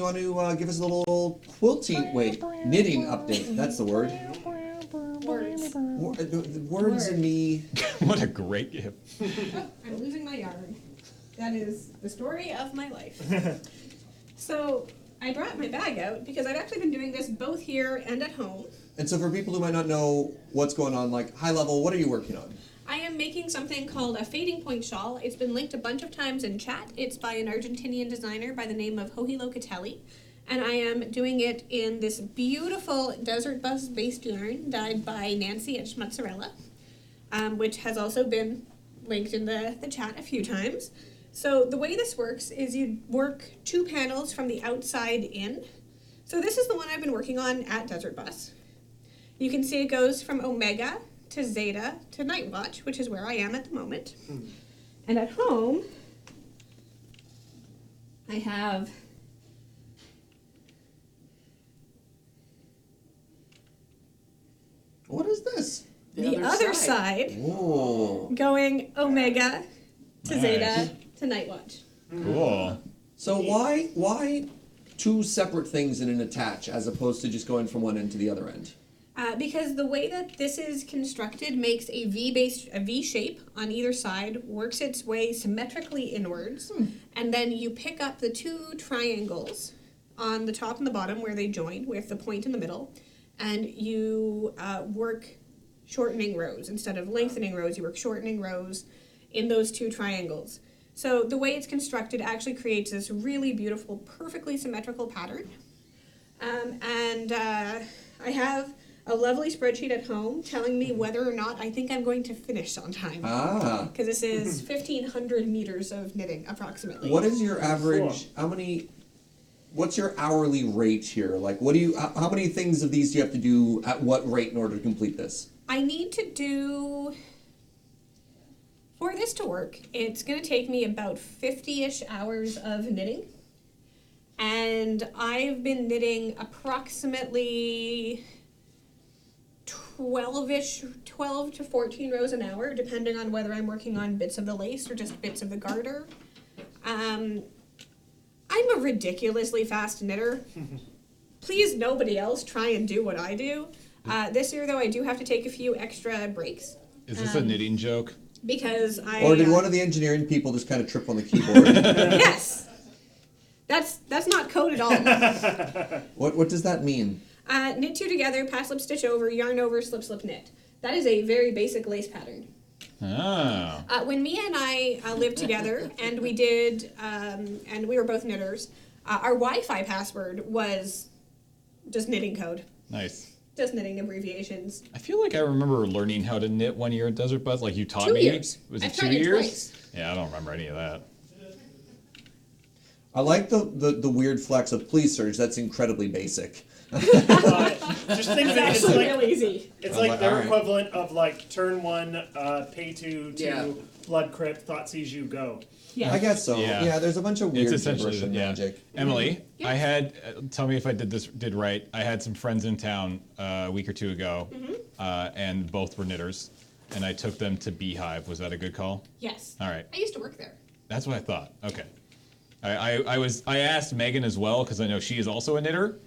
you want to give us a little knitting update. That's the word. Words and me. What a great gift. Oh, I'm losing my yarn. That is the story of my life. So I brought my bag out because I've actually been doing this both here and at home. And so for people who might not know what's going on, like high level, what are you working on? I am making something called a fading point shawl. It's been linked a bunch of times in chat. It's by an Argentinian designer by the name of Joji Locatelli. And I am doing it in this beautiful desert bus based yarn dyed by Nancy at Schmutzarella, which has also been linked in the chat a few times. So the way this works is you work 2 panels from the outside in. So this is the one I've been working on at Desert Bus. You can see it goes from Omega to Zeta to Night Watch, which is where I am at the moment. And at home, I have What is this? the other side going Omega to Zeta to Night Watch. Cool. So why 2 separate things in an attach as opposed to just going from one end to the other end? Because the way that this is constructed makes a V shape on either side, works its way symmetrically inwards, and then you pick up the 2 triangles on the top and the bottom where they join with the point in the middle, and you work shortening rows. Instead of lengthening rows, you work shortening rows in those 2 triangles. So the way it's constructed actually creates this really beautiful, perfectly symmetrical pattern. I have a lovely spreadsheet at home telling me whether or not I think I'm going to finish on time. Because this is 1,500 meters of knitting, approximately. What is your average, what's your hourly rate here? Like, how many things of these do you have to do at what rate in order to complete this? I need to do, for this to work, it's going to take me about 50-ish hours of knitting. And I've been knitting approximately 12 to 14 rows an hour, depending on whether I'm working on bits of the lace or just bits of the garter. I'm a ridiculously fast knitter. Please, nobody else try and do what I do. This year, though, I do have to take a few extra breaks. Is this a knitting joke? Because Or did one of the engineering people just kind of trip on the keyboard? Yes. That's not code at all. What does that mean? Knit 2 together, pass slip stitch over, yarn over, slip slip knit. That is a very basic lace pattern. Oh. When Mia and I lived together and we did, and we were both knitters, our Wi-Fi password was just knitting code. Nice. Just knitting abbreviations. I feel like I remember learning how to knit one year at Desert Bus. Like you taught 2 me. years. Was it I've 2 tried it years? twice. Yeah, I don't remember any of that. I like the weird flex of please Serge, that's incredibly basic. Just think of it, it's like real easy. It's like their equivalent of like turn 1, pay 2 to blood crypt, thought sees you go. Yeah. I guess so. Yeah. There's a bunch of weird It's essentially gibberish and magic. Emily, Yeah. I had tell me if I did right. I had some friends in town a week or 2 ago, and both were knitters, and I took them to Beehive. Was that a good call? Yes. All right. I used to work there. That's what I thought. Okay. I asked Megan as well because I know she is also a knitter,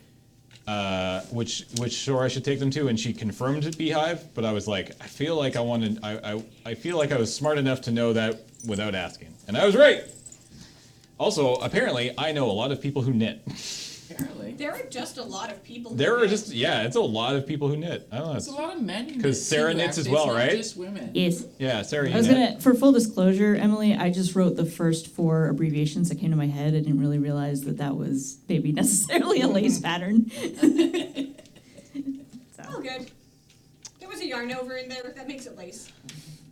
which store I should take them to, and she confirmed Beehive. But I was like, I feel like I feel like I was smart enough to know that without asking, and I was right. Also, apparently, I know a lot of people who knit. Apparently. There are just a lot of people. It's a lot of people who knit. I don't know. There's a lot of men who knit. 'Cause Sarah too, knits as actually. well, It's not right? just women. Yes. Yeah, Sarah, you I was knit. for full disclosure, Emily, I just wrote the first 4 abbreviations that came to my head. I didn't really realize that was maybe necessarily a lace pattern. Oh, good. There was a yarn over in there. That makes it lace.